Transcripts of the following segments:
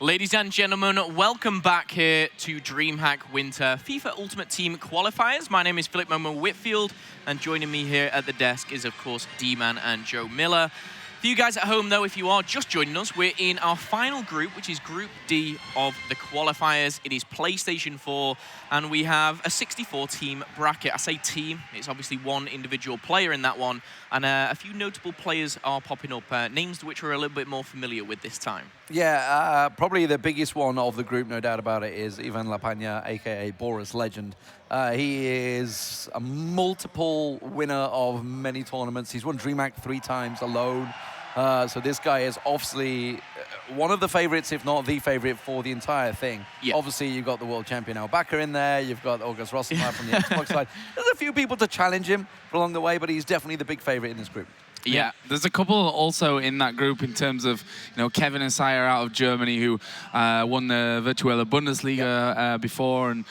Ladies and gentlemen, welcome back here to DreamHack Winter FIFA Ultimate Team Qualifiers. My name is Philip Momo Whitfield, and joining me here at the desk is, of course, D-Man and Joe Miller. For you guys at home, though, if you are just joining us, we're in our final group, which is Group D of the qualifiers. It is PlayStation 4, and we have a 64-team bracket. I say team, it's obviously one individual player in that one, and a few notable players are popping up, names which we're a little bit more familiar with this time. Yeah, probably the biggest one of the group, no doubt about it, is Ivan Lapagna, a.k.a. Boris Legend. He is a multiple winner of many tournaments. He's won DreamHack 3 times alone. So this guy is obviously one of the favorites, if not the favorite, for the entire thing. Yeah. Obviously, you've got the world champion Al-Bakr in there. You've got August Rossumar from the Xbox side. There's a few people to challenge him along the way, but he's definitely the big favorite in this group. Yeah, there's a couple also in that group in terms of, Kevin and Sayer out of Germany who won the Virtuelle Bundesliga before, and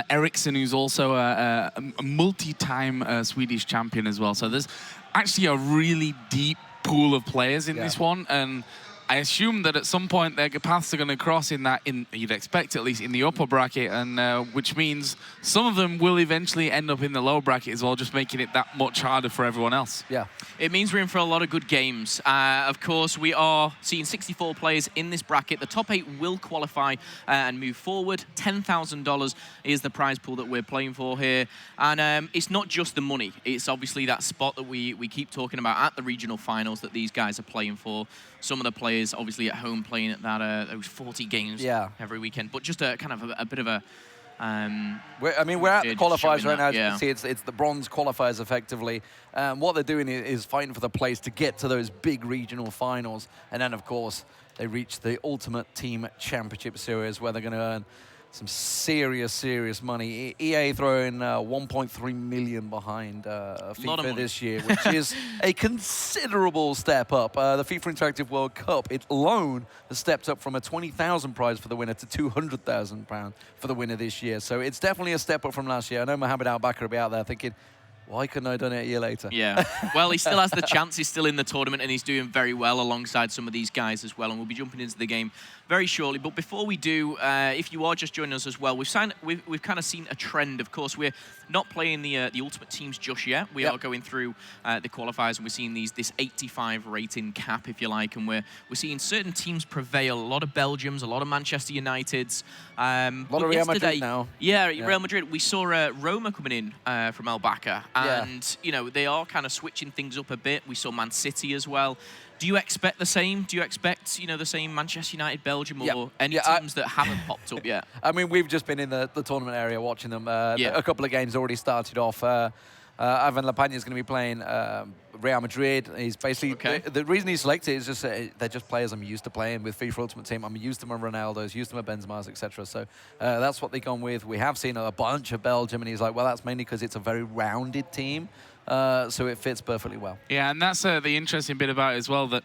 Eriksson, who's also a multi-time Swedish champion as well. So there's actually a really deep pool of players in this one, and I assume that at some point their paths are going to cross you'd expect at least in the upper bracket, and which means some of them will eventually end up in the lower bracket as well, just making it that much harder for everyone else. Yeah, it means we're in for a lot of good games. Of course, we are seeing 64 players in this bracket. The top 8 will qualify and move forward. $10,000 is the prize pool that we're playing for here, and it's not just the money. It's obviously that spot that we keep talking about at the regional finals that these guys are playing for. Some of the players obviously at home playing at that those 40 games every weekend, but just a kind of a bit of a. We're at the qualifiers right now. As you can see, it's the bronze qualifiers effectively. What they're doing is fighting for the place to get to those big regional finals, and then of course they reach the Ultimate Team Championship Series where they're going to earn some serious money. EA throwing 1.3 million behind FIFA this year, which is a considerable step up. The FIFA Interactive World Cup, it alone has stepped up from a 20,000 prize for the winner to £200,000 for the winner this year. So it's definitely a step up from last year. I know Mohamed Al-Bakr will be out there thinking, why couldn't I have done it a year later? Yeah, well, he still has the chance. He's still in the tournament, and he's doing very well alongside some of these guys as well. And we'll be jumping into the game very shortly. But before we do, if you are just joining us as well, we've kind of seen a trend. Of course, we're not playing the Ultimate Teams just yet. We are going through the qualifiers, and we're seeing this 85 rating cap, if you like, and we're seeing certain teams prevail. A lot of Belgiums, a lot of Manchester Uniteds. A lot of Real Madrid now. Yeah, Real Madrid. We saw Roma coming in from Al-Bakr. And, they are kind of switching things up a bit. We saw Man City as well. Do you expect the same? Do you expect, the same Manchester United, Belgium, or any teams that haven't popped up yet? I mean, we've just been in the tournament area watching them. A couple of games already started off. Ivan Lapagna is going to be playing Real Madrid. He's basically the reason he's selected is just they're just players I'm used to playing with FIFA Ultimate Team. I'm used to my Ronaldos, used to my Benzema's, etc. So that's what they've gone with. We have seen a bunch of Belgium, and he's like, well, that's mainly because it's a very rounded team, so it fits perfectly well. Yeah, and that's the interesting bit about it as well, that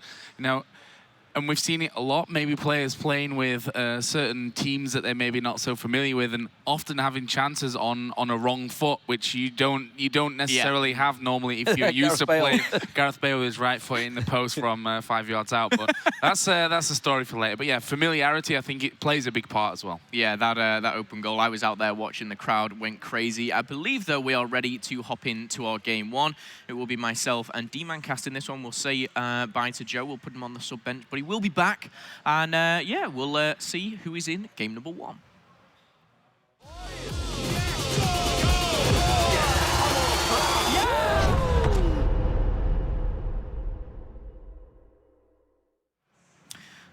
and we've seen it a lot, maybe players playing with certain teams that they're maybe not so familiar with, and often having chances on a wrong foot, which you don't necessarily have normally if you're used to playing Gareth Bale with his right foot in the post from 5 yards out. But that's a story for later. But yeah, familiarity, I think it plays a big part as well. Yeah, that open goal, I was out there watching, the crowd went crazy. I believe, though, we are ready to hop into our game one. It will be myself and D-Man casting this one. We'll say bye to Joe. We'll put him on the sub bench, but he will be back, and yeah, we'll see who is in game number 1.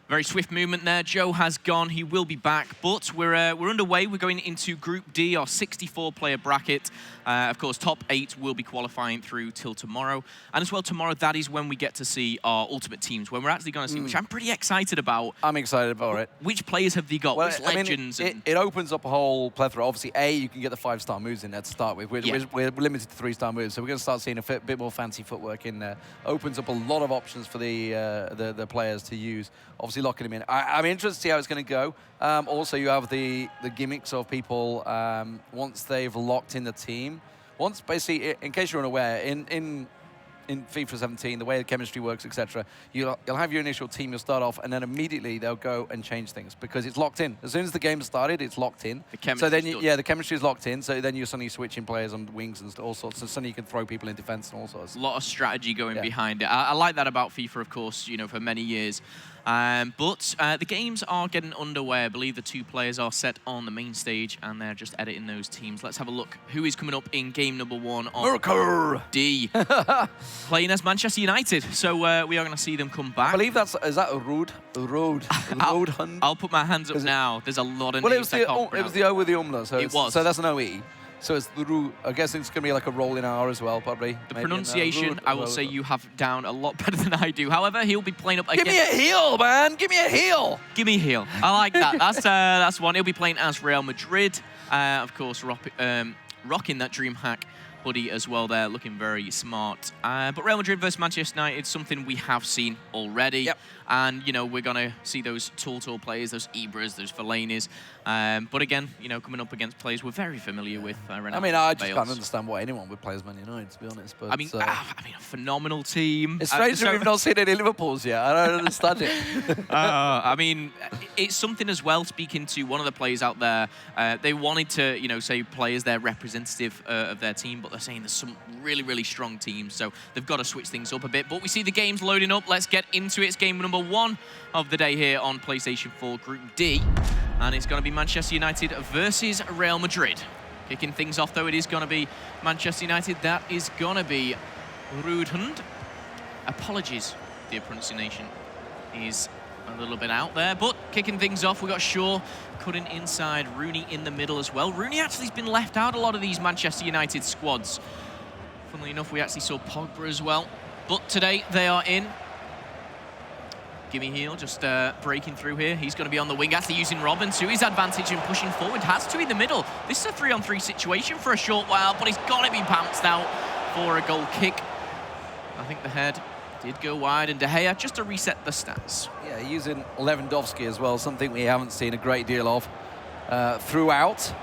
Very swift movement there. Joe has gone. He will be back, but we're underway. We're going into Group D, our 64-player bracket. Of course, top 8 will be qualifying through till tomorrow. And as well, tomorrow, that is when we get to see our Ultimate Teams, when we're actually going to see, which I'm pretty excited about. I'm excited about it. Which players have they got? Well, which legends? It opens up a whole plethora. Obviously, you can get the 5-star moves in there to start with. We're limited to 3-star moves, so we're going to start seeing a bit more fancy footwork in there. Opens up a lot of options for the players to use. Obviously, locking them in. I'm interested to see how it's going to go. Also, you have the gimmicks of people once they've locked in the team. Once, basically, in case you're unaware, in in FIFA 17, the way the chemistry works, etc. You'll have your initial team, you'll start off, and then immediately they'll go and change things because it's locked in. As soon as the game started, it's locked in. So then, the chemistry is locked in. So then you're suddenly switching players on wings and all sorts. So suddenly you can throw people in defense and all sorts. A lot of strategy going behind it. I like that about FIFA, of course, for many years. But the games are getting underway. I believe the 2 players are set on the main stage, and they're just editing those teams. Let's have a look who is coming up in game number 1 on D. Playing as Manchester United. So we are going to see them come back. I believe is that a Rodehund? I'll put my hands up now. There's a lot of names it was the O with the umlaut. So it was. So that's an OE. So it's the Ru. I guess it's going to be like a rolling R as well, probably. The pronunciation, I will say you have down a lot better than I do. However, he'll be playing up against... Give me a heel, man! Give me a heel! Give me a heel. I like that. That's one. He'll be playing as Real Madrid. Of course, rocking that DreamHack hoodie as well there, looking very smart. But Real Madrid versus Manchester United, something we have seen already. Yep. And, we're going to see those tall players, those Ibras, those Fellaini's. But again, coming up against players we're very familiar with. I just can't understand why anyone would play as Man United, to be honest. But, I mean, a phenomenal team. It's strange we've not seen any Liverpools yet. I don't understand it. I mean, it's something as well, speaking to one of the players out there. They wanted to, say play as their representative of their team, but they're saying there's some really, really strong teams. So they've got to switch things up a bit. But we see the games loading up. Let's get into it. It's game number 1 of the day here on PlayStation 4 Group D. And it's going to be Manchester United versus Real Madrid. Kicking things off, though, it is going to be Manchester United. That is going to be Rodehund. Apologies, the pronunciation is a little bit out there. But kicking things off, we got Shaw cutting inside, Rooney in the middle as well. Rooney actually has been left out a lot of these Manchester United squads. Funnily enough, we actually saw Pogba as well. But today, they are in. Gimmeheal just breaking through here. He's going to be on the wing, actually using Robin to his advantage and pushing forward. Has to in the middle. This is a 3-on-3 situation for a short while, but he's got to be pounced out for a goal kick. I think the head did go wide, and De Gea just to reset the stats. Yeah, using Lewandowski as well, something we haven't seen a great deal of throughout.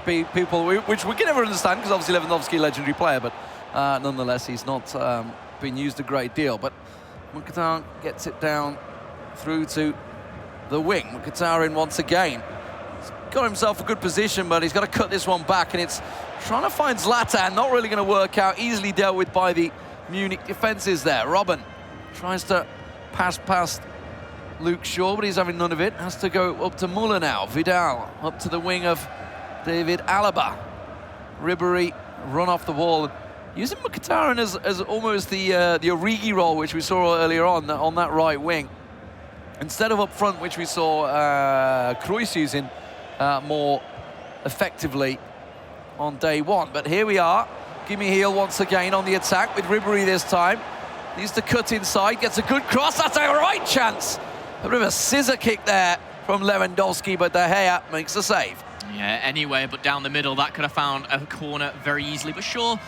People, which we can never understand, because obviously Lewandowski, a legendary player, but nonetheless, he's not been used a great deal. But Mkhitaryan gets it down through to the wing. Mkhitaryan once again. He's got himself a good position, but he's got to cut this one back, and it's trying to find Zlatan. Not really going to work out. Easily dealt with by the Munich defenses there. Robin tries to pass past Luke Shaw, but he's having none of it. Has to go up to Muller now. Vidal up to the wing of David Alaba. Ribéry run off the wall. Using Mkhitaryan as almost the Origi role, which we saw earlier on that right wing. Instead of up front, which we saw Cruyff using more effectively on day 1. But here we are. Gimmeheal once again on the attack with Ribéry this time. Needs to cut inside, gets a good cross. That's a right chance. A bit of a scissor kick there from Lewandowski, but De Gea makes the save. Yeah, anyway, but down the middle, that could have found a corner very easily. But sure,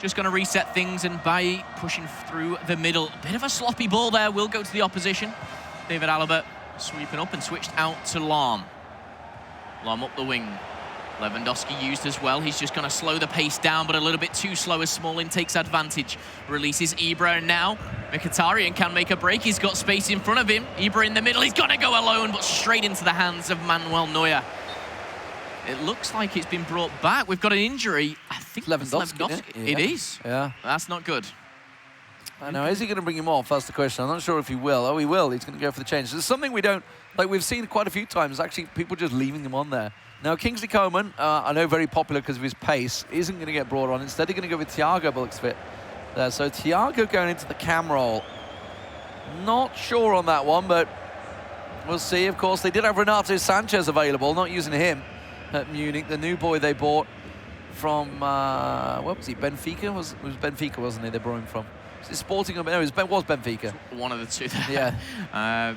just going to reset things, and by pushing through the middle, a bit of a sloppy ball there will go to the opposition. David Alaba sweeping up and switched out to Lahm. Lahm up the wing. Lewandowski used as well. He's just going to slow the pace down, but a little bit too slow as Smalling takes advantage. Releases Ibra, and now Mkhitaryan can make a break. He's got space in front of him. Ibra in the middle. He's going to go alone, but straight into the hands of Manuel Neuer. It looks like it's been brought back. We've got an injury. I think Lewandowski. It is. Yeah. That's not good. I know. Is he going to bring him off? That's the question. I'm not sure if he will. Oh, he will. He's going to go for the change. There's something we don't... Like, we've seen quite a few times, actually, people just leaving him on there. Now, Kingsley Coman, I know very popular because of his pace, isn't going to get brought on. Instead, they're going to go with Thiago, but looks fit there. So Thiago going into the cam role. Not sure on that one, but we'll see. Of course, they did have Renato Sanchez available, not using him at Munich. The new boy they bought from, what was he, Benfica? It was Benfica, wasn't it? They brought him from. Was it Sporting? No, it was Benfica. One of the two there. Yeah.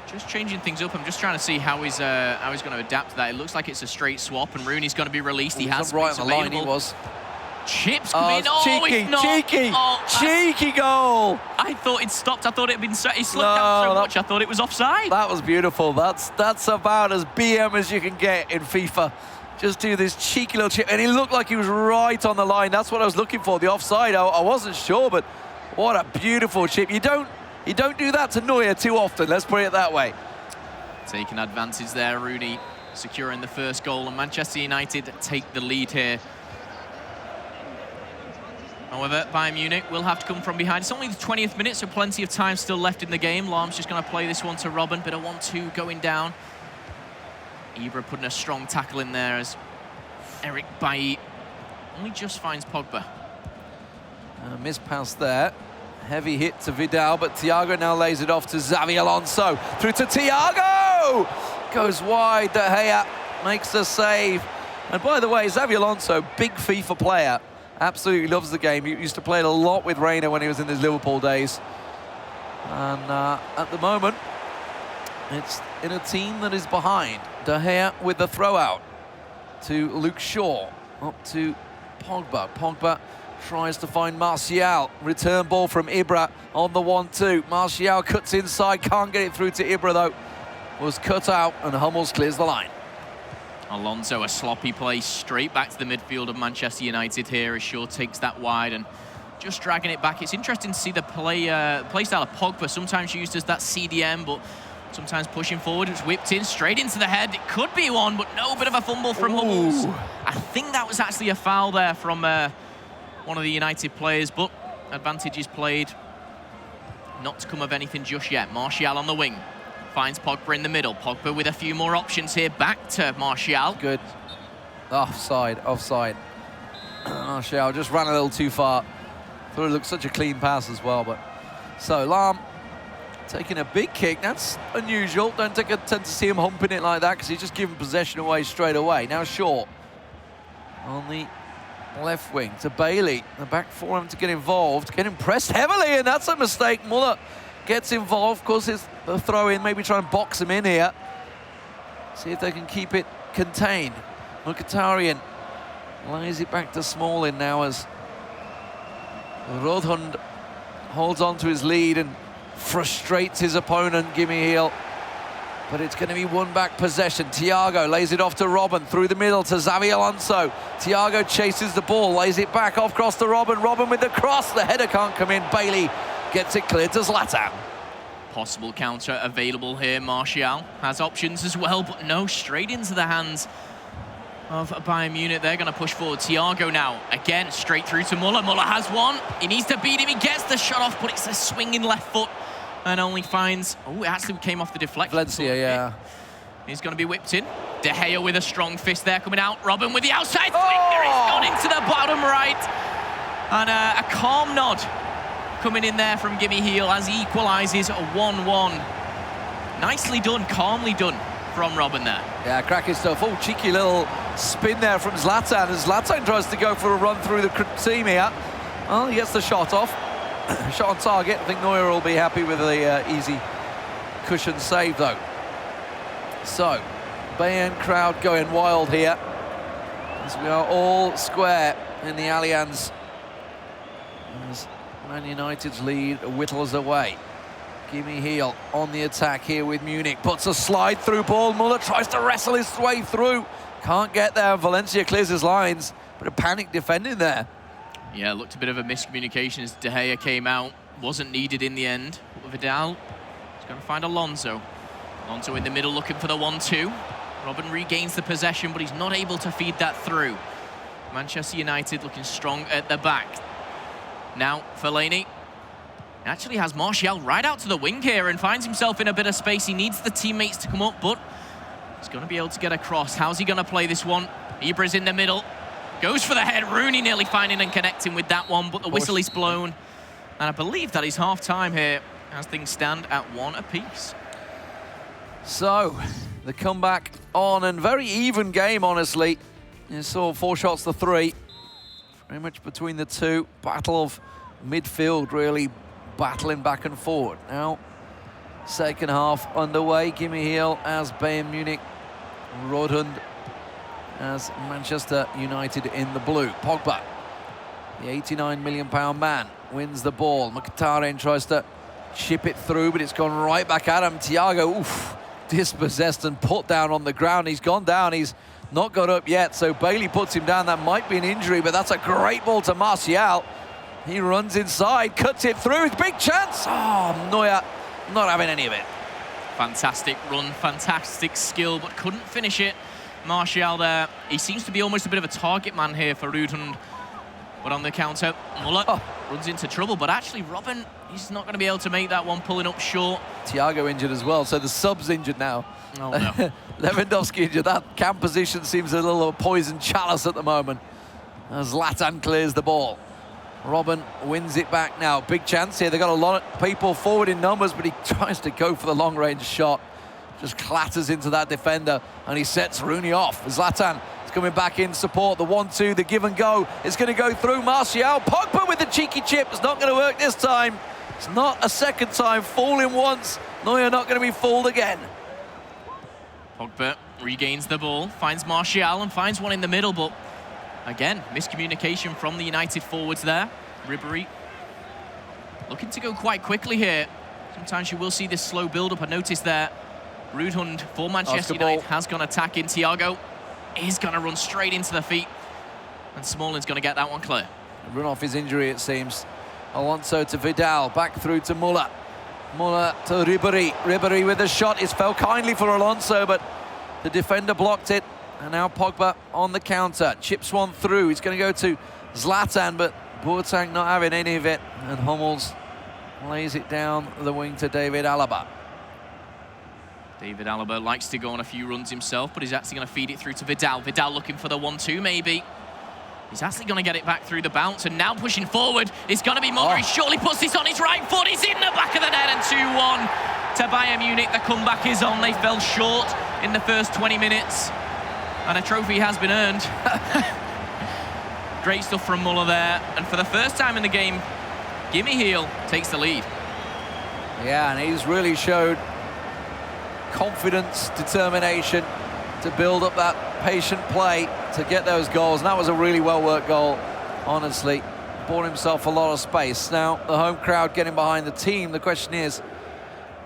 Just changing things up. I'm just trying to see how he's going to adapt to that. It looks like it's a straight swap, and Rooney's going to be released. He has right on the line. He was. Chips come in. Cheeky goal. I thought it stopped. I thought it had been. He slipped out so much. I thought it was offside. That was beautiful. That's about as BM as you can get in FIFA. just do this cheeky little chip, and he looked like he was right on the line. That's what I was looking for, the offside. I wasn't sure, but what a beautiful chip. You don't do that to Neuer too often, let's put it that way. Taking advantage there, Rooney securing the first goal, and Manchester United take the lead here. However, Bayern Munich will have to come from behind. It's only the 20th minute, so plenty of time still left in the game. Lahm's just going to play this one to Robben. Bit of 1-2 going down. Ibra putting a strong tackle in there as Eric Bailly only just finds Pogba. Missed pass there. Heavy hit to Vidal, but Thiago now lays it off to Xavi Alonso. Through to Thiago! Goes wide, De Gea makes the save. And by the way, Xavi Alonso, big FIFA player. Absolutely loves the game. He used to play it a lot with Reina when he was in his Liverpool days. And at the moment, it's in a team that is behind. De Gea with the throw out to Luke Shaw. Up to Pogba. Pogba tries to find Martial. Return ball from Ibra on the 1-2. Martial cuts inside, can't get it through to Ibra though. Was cut out and Hummels clears the line. Alonso, a sloppy play straight back to the midfield of Manchester United here as Shaw takes that wide and just dragging it back. It's interesting to see the play style of Pogba, sometimes used as that CDM, but sometimes pushing forward. It's whipped in straight into the head. It could be one, but no, bit of a fumble from Hummels. I think that was actually a foul there from one of the United players, but advantage is played. Not to come of anything just yet. Martial on the wing. Finds Pogba in the middle. Pogba with a few more options here. Back to Martial. Good. Offside, offside. Martial just ran a little too far. Thought it looked such a clean pass as well, but... So, Lahm taking a big kick. That's unusual. Don't tend to see him humping it like that because he's just giving possession away straight away. Now Shaw on the left wing to Bailey. The back four him to get involved. Getting pressed heavily, and that's a mistake. Muller gets involved. Of course, it's the throw in. Maybe try and box him in here. See if they can keep it contained. Mkhitaryan lays it back to Smalling now as Rodehund holds on to his lead and frustrates his opponent, Gimmeheal. But it's going to be one back possession. Thiago lays it off to Robben, through the middle to Xavi Alonso. Thiago chases the ball, lays it back off cross to Robben. Robben with the cross, the header can't come in. Bailey gets it cleared to Zlatan. Possible counter available here. Martial has options as well, but no, straight into the hands of Bayern Munich. They're going to push forward. Thiago now, again, straight through to Muller. Muller has one. He needs to beat him. He gets the shot off, but it's a swinging left foot and only finds... Oh, it actually came off the deflection. Valencia, yeah. He's going to be whipped in. De Gea with a strong fist there coming out. Robben with the outside finger. It's gone into the bottom right. And a calm nod coming in there from Gimmeheal as he equalises 1-1. Nicely done, calmly done from Robben there. Yeah, cracking stuff. Oh, cheeky little spin there from Zlatan as Zlatan tries to go for a run through the team here. Well, he gets the shot off. Shot on target. I think Neuer will be happy with the easy cushion save, though. So, Bayern crowd going wild here as we are all square in the Allianz. As Man United's lead whittles away. Gimmeheal on the attack here with Munich. Puts a slide through ball. Muller tries to wrestle his way through. Can't get there. Valencia clears his lines. But a panic defending there. Yeah, looked a bit of a miscommunication as De Gea came out. Wasn't needed in the end. But Vidal is going to find Alonso. Alonso in the middle looking for the 1-2. Robben regains the possession, but he's not able to feed that through. Manchester United looking strong at the back. Now, Fellaini actually has Martial right out to the wing here and finds himself in a bit of space. He needs the teammates to come up, but he's going to be able to get across. How's he going to play this one? Ibra's in the middle. Goes for the head. Rooney nearly finding and connecting with that one, but the whistle is blown. And I believe that is half-time here as things stand at 1 apiece. So, the comeback on, and very even game, honestly. You saw 4 shots to 3. Very much between the two. Battle of midfield, really battling back and forward. Now, second half underway. Gimmeheal as Bayern Munich. Rodehund as Manchester United in the blue. Pogba, the £89 million man, wins the ball. Mkhitaryan tries to chip it through, but it's gone right back at him. Thiago, oof, dispossessed and put down on the ground. He's gone down. He's not got up yet, so Bailey puts him down. That might be an injury, but that's a great ball to Martial. He runs inside, cuts it through, big chance. Oh, Neuer not having any of it. Fantastic run, fantastic skill, but couldn't finish it. Martial there, he seems to be almost a bit of a target man here for Rodehund. But on the counter, Muller runs into trouble, but actually Robin, he's not going to be able to make that one, pulling up short. Thiago injured as well, so the sub's injured now. Oh, no. Lewandowski injured. That camp position seems a little poison chalice at the moment. As Zlatan clears the ball. Robin wins it back now. Big chance here. They've got a lot of people forward in numbers, but he tries to go for the long-range shot. Just clatters into that defender, and he sets Rooney off. Zlatan is coming back in support. The 1-2, the give and go is going to go through. Martial, Pogba with the cheeky chip. It's not going to work this time. It's not a second time. Fooling once. Neuer not going to be fooled again. Pogba regains the ball, finds Martial and finds one in the middle, but again, miscommunication from the United forwards there. Ribéry looking to go quite quickly here. Sometimes you will see this slow build-up. I noticed there, Rodehund for Manchester United has gone attacking. Thiago is going to run straight into the feet, and Smalling's going to get that one clear. Run off his injury, it seems. Alonso to Vidal, back through to Muller. Muller to Ribéry. Ribéry with a shot. It fell kindly for Alonso, but the defender blocked it. And now Pogba on the counter. Chips one through. He's going to go to Zlatan, but Boateng not having any of it. And Hummels lays it down the wing to David Alaba. David Alaba likes to go on a few runs himself, but he's actually going to feed it through to Vidal. Vidal looking for the 1-2 maybe. He's actually going to get it back through the bounce, and now pushing forward, it's going to be Muller. He surely puts this on his right foot. He's in the back of the net, and 2-1 to Bayern Munich. The comeback is on. They fell short in the first 20 minutes, and a trophy has been earned. Great stuff from Muller there, and for the first time in the game, Gimmeheal takes the lead. Yeah, and he's really showed confidence, determination to build up that patient play to get those goals. And that was a really well-worked goal, honestly. Bought himself a lot of space. Now, the home crowd getting behind the team. The question is,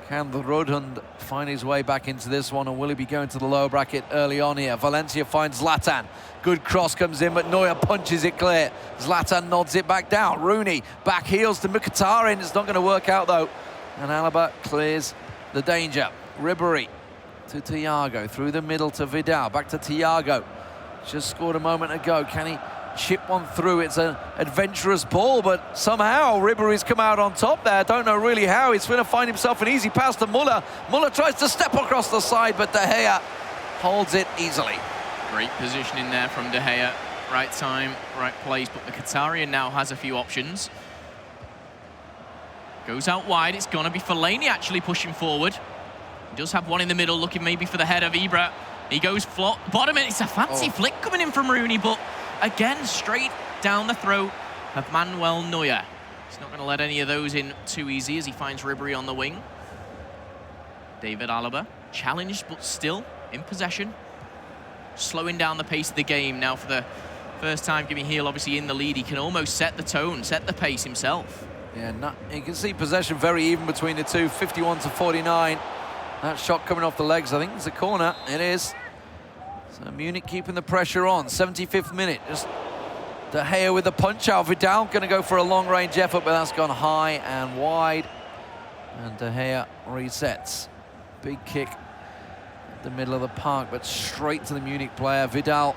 can the Rodehund find his way back into this one, or will he be going to the lower bracket early on here? Valencia finds Zlatan. Good cross comes in, but Neuer punches it clear. Zlatan nods it back down. Rooney back heels to Mkhitaryan. It's not going to work out, though. And Alaba clears the danger. Ribéry to Thiago, through the middle to Vidal, back to Thiago. Just scored a moment ago. Can he chip one through? It's an adventurous ball, but somehow Ribéry's come out on top there. Don't know really how. He's going to find himself an easy pass to Muller. Muller tries to step across the side, but De Gea holds it easily. Great positioning there from De Gea. Right time, right place, but the Mkhitaryan now has a few options. Goes out wide. It's going to be Fellaini actually pushing forward. He does have one in the middle, looking maybe for the head of Ibra. He goes bottom, and it's a fancy flick coming in from Rooney, but again, straight down the throat of Manuel Neuer. He's not going to let any of those in too easy as he finds Ribéry on the wing. David Alaba, challenged, but still in possession. Slowing down the pace of the game now for the first time. Gimmeheal obviously in the lead. He can almost set the tone, set the pace himself. Yeah, you can see possession very even between the two, 51-49. That shot coming off the legs, I think it's a corner. It is. So Munich keeping the pressure on. 75th minute. Just De Gea with the punch out. Vidal going to go for a long-range effort, but that's gone high and wide. And De Gea resets. Big kick at the middle of the park, but straight to the Munich player. Vidal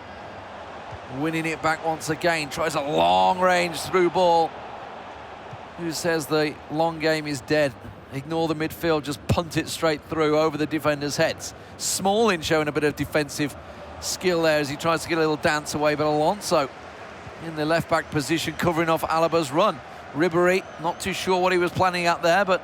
winning it back once again. Tries a long-range through ball. Who says the long game is dead? Ignore the midfield, just punt it straight through over the defenders' heads. Smalling showing a bit of defensive skill there as he tries to get a little dance away, but Alonso in the left-back position covering off Alaba's run. Ribéry, not too sure what he was planning out there, but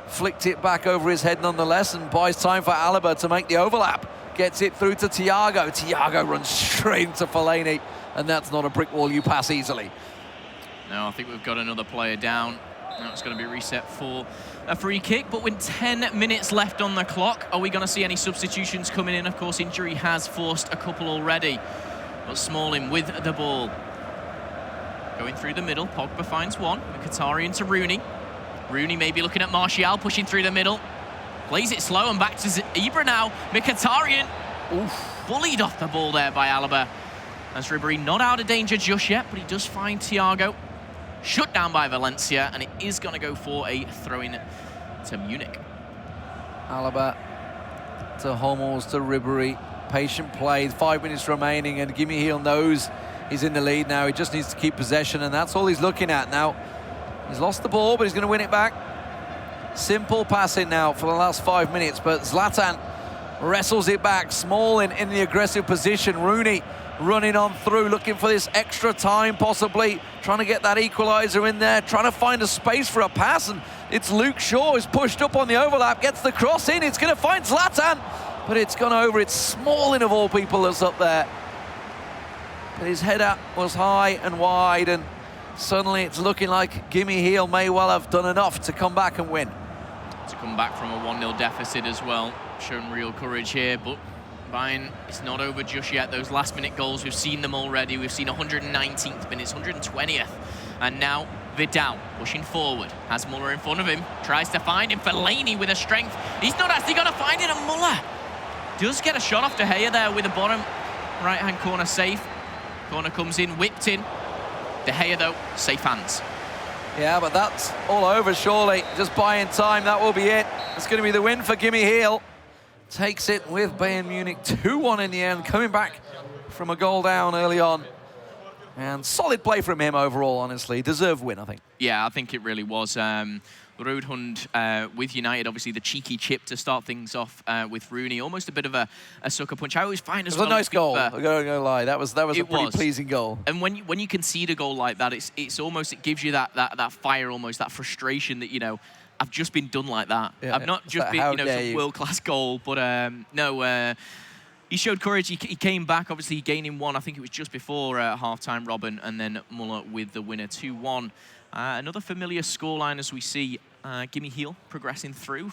flicked it back over his head nonetheless and buys time for Alaba to make the overlap. Gets it through to Thiago. Thiago runs straight into Fellaini, and that's not a brick wall you pass easily. No, I think we've got another player down. Now it's going to be reset for a free kick, but with 10 minutes left on the clock, are we going to see any substitutions coming in? Of course, injury has forced a couple already, but Smalling with the ball. Going through the middle, Pogba finds one. Mkhitaryan to Rooney. Rooney maybe looking at Martial, pushing through the middle. Plays it slow and back to Ibra now. Mkhitaryan. Oof. bullied off the ball there by Alaba. As Ribery not out of danger just yet, but he does find Thiago. Shut down by Valencia, and it is going to go for a throw-in to Munich. Alaba to Hummels, to Ribery. Patient play, 5 minutes remaining, and Gimmeheal knows he's in the lead now. He just needs to keep possession, and that's all he's looking at now. He's lost the ball, but he's going to win it back. Simple passing now for the last 5 minutes, but Zlatan wrestles it back. Smalling in the aggressive position. Rooney running on through, looking for this extra time possibly, trying to get that equaliser in there, trying to find a space for a pass, and it's Luke Shaw who's pushed up on the overlap, gets the cross in, it's going to find Zlatan, but it's gone over. It's Smalling of all people that's up there. But his header was high and wide, and suddenly it's looking like Gimmeheal may well have done enough to come back and win. To come back from a 1-0 deficit as well, shown real courage here, but Bayern, it's not over just yet. Those last-minute goals, we've seen them already. We've seen 119th minutes, 120th. And now Vidal pushing forward. Has Muller in front of him. Tries to find him. Fellaini with a strength. He's not actually going to find it, and Muller does get a shot off De Gea there with the bottom right-hand corner safe. Corner comes in, whipped in. De Gea, though, safe hands. Yeah, but that's all over, surely. Just buying time, that will be it. It's going to be the win for Gimmeheal. Takes it with Bayern Munich 2-1 in the end, coming back from a goal down early on. And solid play from him overall, honestly. Deserved win, I think. Yeah, I think it really was. Rodehund with United, obviously the cheeky chip to start things off with Rooney. Almost a bit of a sucker punch. I always find as well. It was a nice goal, I'm gonna lie. That was a pretty pleasing goal. And when you concede a goal like that, it's almost, it gives you that fire, almost that frustration that, you know, I've just been done like that. Yeah, I've not just been, some world-class goal, but no, he showed courage. He came back, obviously gaining one. I think it was just before half-time, Robin, and then Muller with the winner, 2-1. Another familiar scoreline as we see Gimmeheal progressing through.